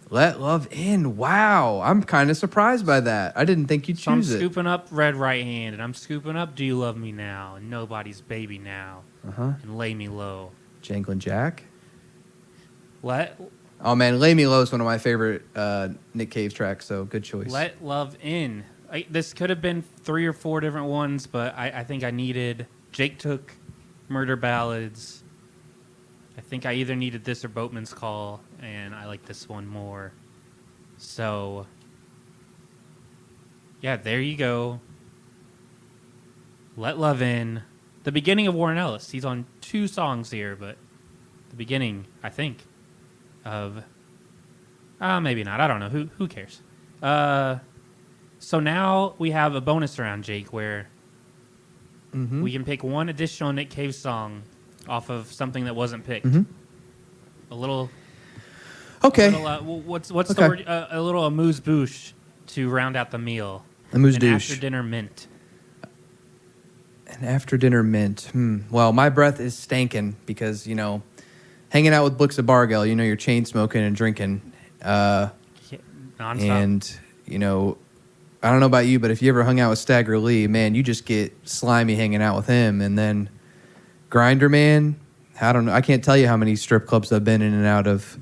Let Love In. Wow, I'm kind of surprised by that. I didn't think you'd So I'm choose it. scooping up Red Right Hand, and I'm scooping up Do You Love Me Now, and Nobody's Baby Now, and Lay Me Low. Janglin' Jack. Let Oh man, Lay Me Low is one of my favorite Nick Cave tracks. So good choice. Let Love In. This could have been 3 or 4 different ones, but I think I needed. Jake took Murder Ballads. I think I either needed this or Boatman's Call, and I like this one more. So, yeah, there you go. Let Love In. The beginning of Warren Ellis. He's on 2 songs here, but the beginning, I think, of... maybe not. I don't know. Who cares? So now we have a bonus round, Jake, where we can pick one additional Nick Cave song off of something that wasn't picked. A little... Okay. A little, what's the word? A little amuse-bouche to round out the meal. Amuse-douche. After-dinner mint. An after-dinner mint. Well, my breath is stankin' because, hanging out with Blix of Bargell, you're chain smoking and drinking. Nonstop. And, I don't know about you, but if you ever hung out with Stagger Lee, man, you just get slimy hanging out with him. And then Grinder, man, I don't know. I can't tell you how many strip clubs I've been in and out of.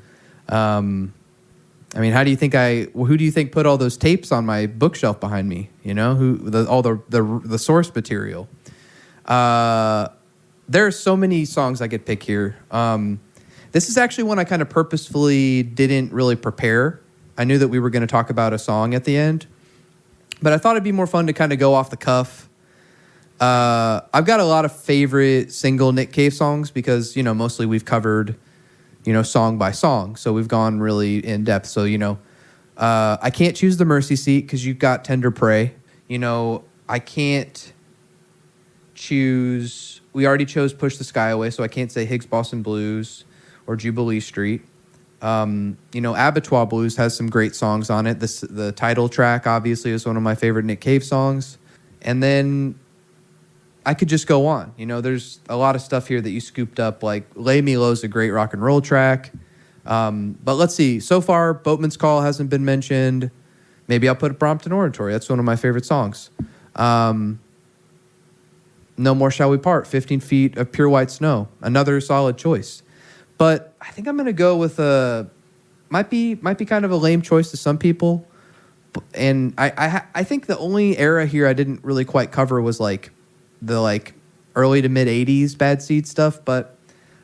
How do you think who do you think put all those tapes on my bookshelf behind me? All the source material. There are so many songs I could pick here. This is actually one I kind of purposefully didn't really prepare. I knew that we were going to talk about a song at the end, but I thought it'd be more fun to kind of go off the cuff. I've got a lot of favorite single Nick Cave songs because, mostly we've covered, song by song. So we've gone really in depth. So, I can't choose The Mercy Seat because you've got Tender Prey. I can't choose... We already chose Push the Sky Away, so I can't say Higgs Boston Blues or Jubilee Street. Abattoir Blues has some great songs on it. The title track, obviously, is one of my favorite Nick Cave songs. And then I could just go on. There's a lot of stuff here that you scooped up, like Lay Me Low is a great rock and roll track. But let's see. So far, Boatman's Call hasn't been mentioned. Maybe I'll put Brompton Oratory. That's one of my favorite songs. No More Shall We Part, 15 Feet of Pure White Snow. Another solid choice. But I think I'm going to go with might be kind of a lame choice to some people. And I think the only era here I didn't really quite cover was the early to mid 80s Bad Seed stuff. But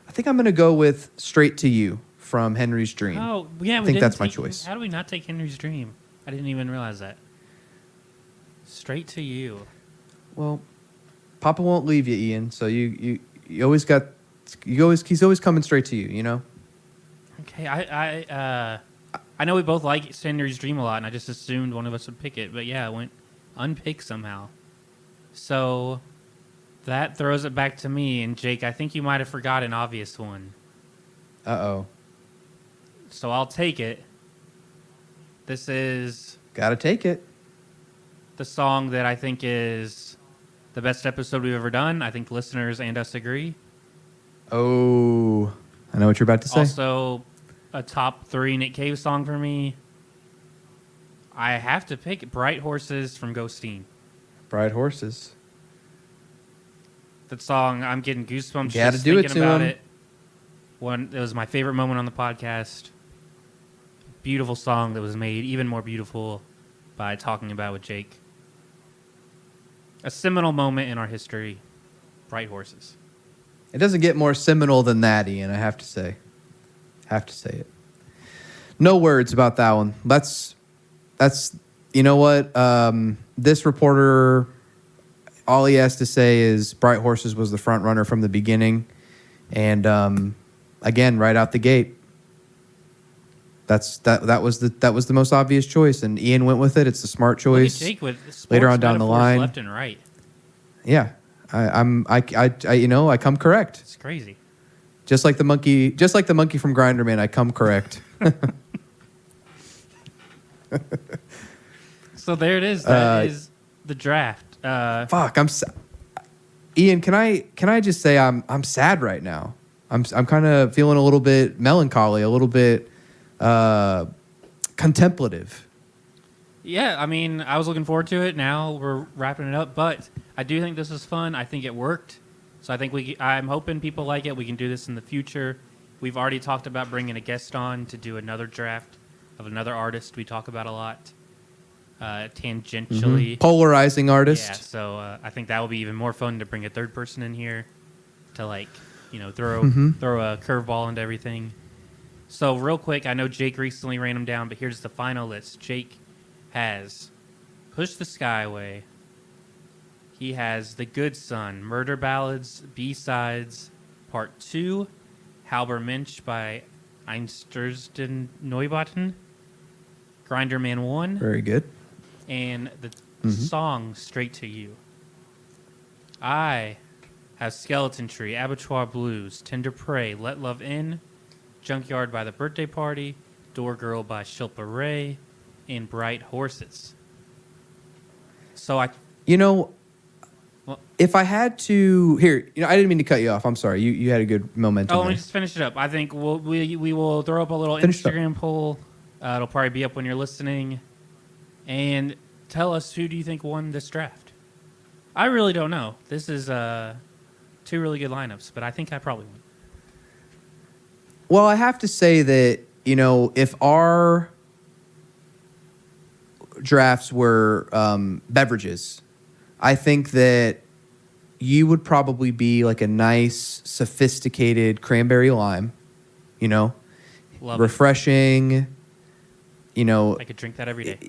I think I'm going to go with Straight to You from Henry's Dream. Oh, yeah. I think that's my choice. How do we not take Henry's Dream? I didn't even realize that. Straight to You. Well, Papa won't leave you, Ian. So you always got... he's always coming straight to you, Okay, I know we both like Henry's Dream a lot, and I just assumed one of us would pick it. But yeah, it went unpicked somehow. So that throws it back to me. And Jake, I think you might have forgot an obvious one. Uh-oh. So I'll take it. This is... Gotta take it. The song that I think is the best episode we've ever done. I think listeners and us agree. Oh, I know what you're about to say. Also, a top 3 Nick Cave song for me. I have to pick Bright Horses from Ghosteen. Bright Horses. That song, I'm getting goosebumps Gotta just do it thinking to about him. it. It was my favorite moment on the podcast. Beautiful song that was made even more beautiful by talking about with Jake. A seminal moment in our history. Bright Horses. It doesn't get more seminal than that, Ian, I have to say. Have to say it. No words about that one. That's you know what? This reporter, all he has to say is Bright Horses was the front runner from the beginning. And again, right out the gate. That was the most obvious choice, and Ian went with it. It's the smart choice. Look at Jake with later on down the line. left and right. Yeah, I come correct. It's crazy. Just like the monkey from Grindr, man, I come correct. So there it is. That is the draft. Fuck, Ian, can I just say I'm sad right now. I'm kind of feeling a little bit melancholy, a little bit contemplative. Yeah, I mean, I was looking forward to it. Now we're wrapping it up, but I do think this was fun. I think it worked. So I think I'm hoping people like it. We can do this in the future. We've already talked about bringing a guest on to do another draft of another artist we talk about a lot, tangentially. Polarizing artist. Yeah, so I think that will be even more fun to bring a third person in here to throw a curveball into everything. So real quick, I know Jake recently ran them down, but here's the final list. Jake has Push the Skyway. He has The Good Son, Murder Ballads, B-Sides, Part 2, Halber Mensch by Einstürzen Neubauten, Grinder Man 1. Very good. And the song Straight to You. I have Skeleton Tree, Abattoir Blues, Tender Prey, Let Love In, Junkyard by The Birthday Party, Door Girl by Shilpa Ray, and Bright Horses. So if I had to here, I didn't mean to cut you off. I'm sorry. You had a good momentum. Let me just finish it up. I think we will throw up a little Instagram poll. It'll probably be up when you're listening. And tell us, who do you think won this draft? I really don't know. This is two really good lineups, but I think I probably won. Well, I have to say that, if our drafts were beverages, I think that you would probably be like a nice, sophisticated cranberry lime, Love refreshing, I could drink that every day.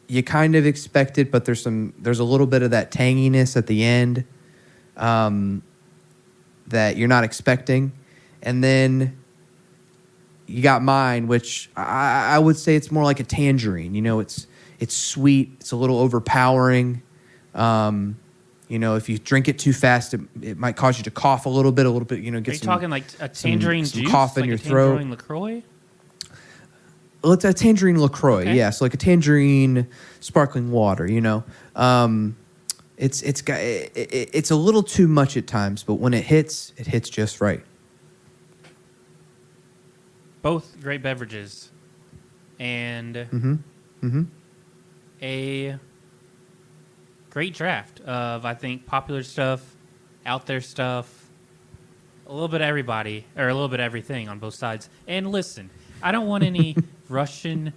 You kind of expect it, but there's a little bit of that tanginess at the end that you're not expecting. And then you got mine, which I would say it's more like a tangerine. It's sweet. It's a little overpowering. If you drink it too fast, it might cause you to cough a little bit. Are you talking like a tangerine some juice? cough in like your a throat. Tangerine LaCroix? Well, it's a tangerine LaCroix, Okay. yeah. So like a tangerine sparkling water, It's a little too much at times, but when it hits just right. Both great beverages. And a great draft of, I think, popular stuff, out there stuff, a little bit of everybody, or a little bit of everything on both sides. And listen, I don't want any Russian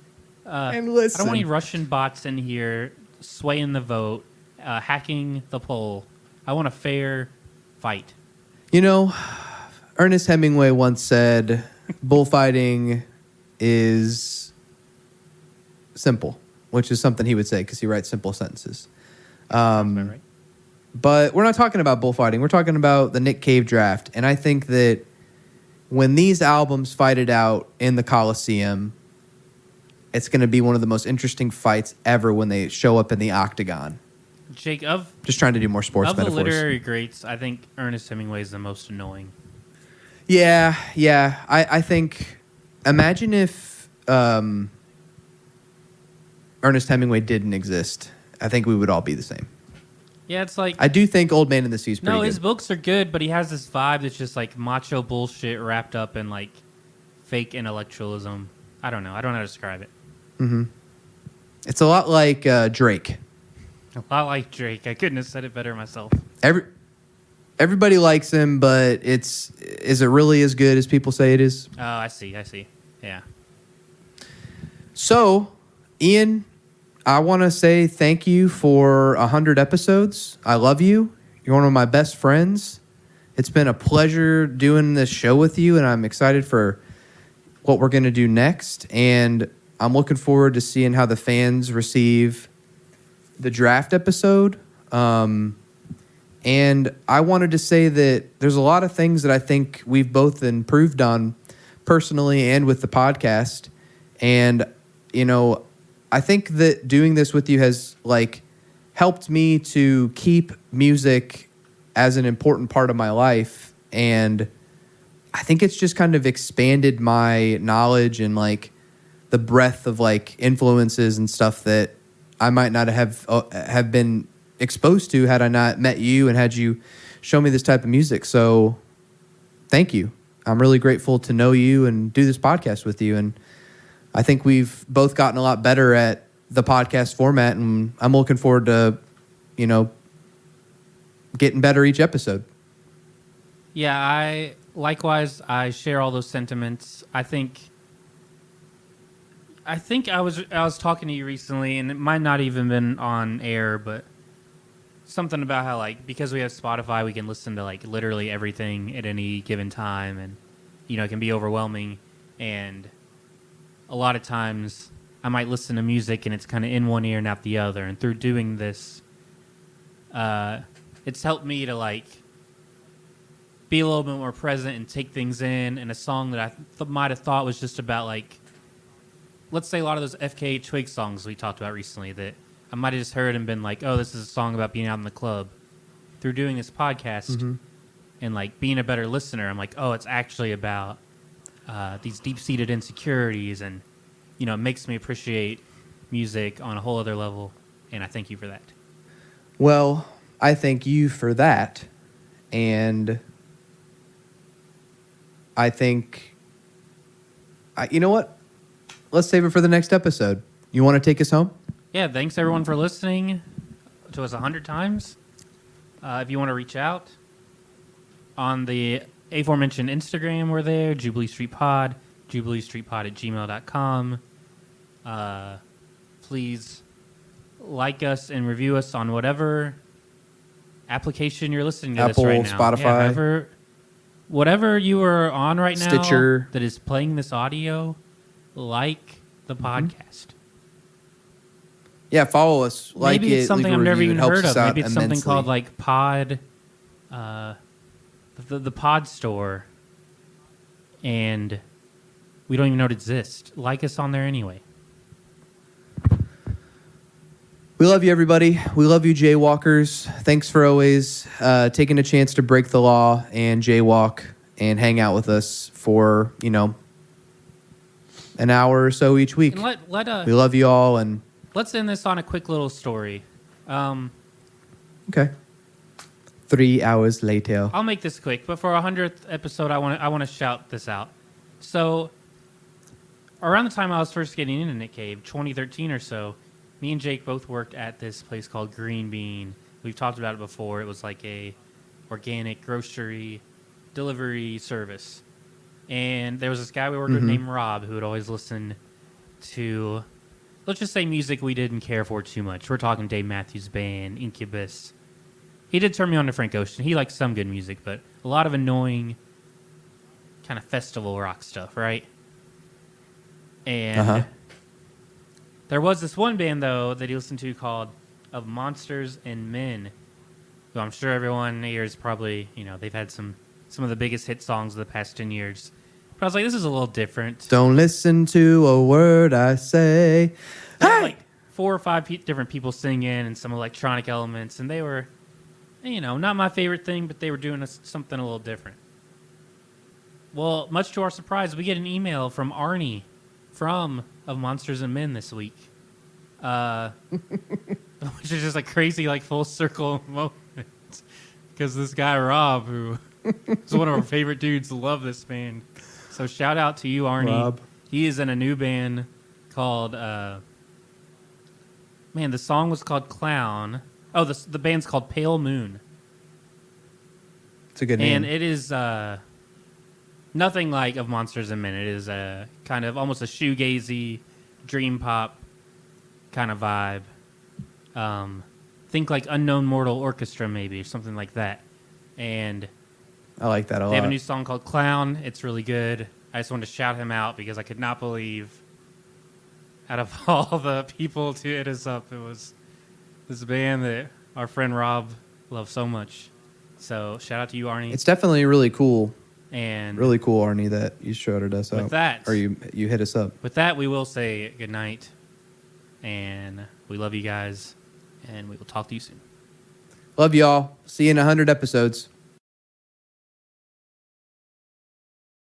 I don't want any Russian bots in here swaying the vote, hacking the poll. I want a fair fight. Ernest Hemingway once said, bullfighting is simple, which is something he would say because he writes simple sentences. Right? But we're not talking about bullfighting. We're talking about the Nick Cave draft. And I think that when these albums fight it out in the Coliseum, it's going to be one of the most interesting fights ever when they show up in the octagon. Jake, just trying to do more sports of metaphors. The literary greats, I think Ernest Hemingway is the most annoying. Yeah. I think, imagine if Ernest Hemingway didn't exist. I think we would all be the same. Yeah, it's like... I do think Old Man in the Sea is pretty good. His books are good, but he has this vibe that's just like macho bullshit wrapped up in like fake intellectualism. I don't know. I don't know how to describe it. Mm-hmm. It's a lot like Drake. A lot like Drake. I couldn't have said it better myself. Everybody likes him, but is it really as good as people say it is? Oh, I see. Yeah. So, Ian, I want to say thank you for 100 episodes. I love you. You're one of my best friends. It's been a pleasure doing this show with you, and I'm excited for what we're going to do next. And I'm looking forward to seeing how the fans receive the draft episode. And I wanted to say that there's a lot of things that I think we've both improved on personally and with the podcast. And, I think that doing this with you has helped me to keep music as an important part of my life. And I think it's just kind of expanded my knowledge and like the breadth of like influences and stuff that I might not have been exposed to had I not met you and had you show me this type of music. So thank you. I'm really grateful to know you and do this podcast with you. And I think we've both gotten a lot better at the podcast format, and I'm looking forward to, getting better each episode. Yeah, I share all those sentiments. I think I was talking to you recently, and it might not even been on air, but something about how like because we have Spotify, we can listen to like literally everything at any given time, and it can be overwhelming. And a lot of times, I might listen to music and it's kind of in one ear and out the other. And through doing this, it's helped me to like be a little bit more present and take things in. And a song that I might have thought was just about like, let's say a lot of those FKA Twigs songs we talked about recently that I might have just heard and been like, oh, this is a song about being out in the club. Through doing this podcast and like being a better listener, I'm like, oh, it's actually about these deep-seated insecurities, and it makes me appreciate music on a whole other level. And I thank you for that. Well, I thank you for that, and I think, you know what? Let's save it for the next episode. You want to take us home? Yeah, thanks everyone for listening to us 100 times. If you want to reach out on the aforementioned Instagram, we're there, Jubilee Street Pod, jubileestreetpod@gmail.com. Please like us and review us on whatever application you're listening to Apple, this right now. Spotify. Yeah, whatever you are on right now Stitcher. that is playing this audio, like the podcast. Yeah, follow us. Like Maybe it's it, something leave a I've never review. even It helps heard us of. out Maybe it's something immensely. called like Pod, the Pod Store, and we don't even know it exists. Like us on there anyway. We love you, everybody. We love you, jaywalkers. Thanks for always taking a chance to break the law and jaywalk and hang out with us for, an hour or so each week. And We love you all. And let's end this on a quick little story. okay. 3 hours later. I'll make this quick, but for our 100th episode, I want to shout this out. So, around the time I was first getting into Nick Cave, 2013 or so, me and Jake both worked at this place called Green Bean. We've talked about it before. It was like a organic grocery delivery service. And there was this guy we worked with named Rob who would always listen to, let's just say, music we didn't care for too much. We're talking Dave Matthews Band, Incubus. He did turn me on to Frank Ocean. He likes some good music, but a lot of annoying kind of festival rock stuff, right? And there was this one band, though, that he listened to called Of Monsters and Men, who I'm sure everyone here is probably, they've had some of the biggest hit songs of the past 10 years. But I was like, this is a little different. Don't listen to a word I say. Hey! Like 4 or 5 different people singing and some electronic elements, and they were, not my favorite thing, but they were doing something a little different. Well, much to our surprise, we get an email from Arnie from Of Monsters and Men this week. Which is just a crazy, full circle moment. Because this guy, Rob, who is one of our favorite dudes, love this band. So shout out to you, Arnie. Rob. He is in a new band called, the song was called Clown. Oh, the band's called Pale Moon. It's a good name. And it is nothing like Of Monsters and Men. It is kind of almost a shoegazy, dream pop kind of vibe. Think like Unknown Mortal Orchestra, maybe, or something like that. And I like that a lot. they have a new song called Clown. It's really good. I just wanted to shout him out because I could not believe, out of all the people to hit us up, it was this band that our friend Rob loves so much. So shout out to you, Arnie. It's definitely really cool. And really cool, Arnie, that you shouted us out. with that, or you hit us up. With that, we will say goodnight, and we love you guys, and we will talk to you soon. Love y'all. See you in 100 episodes.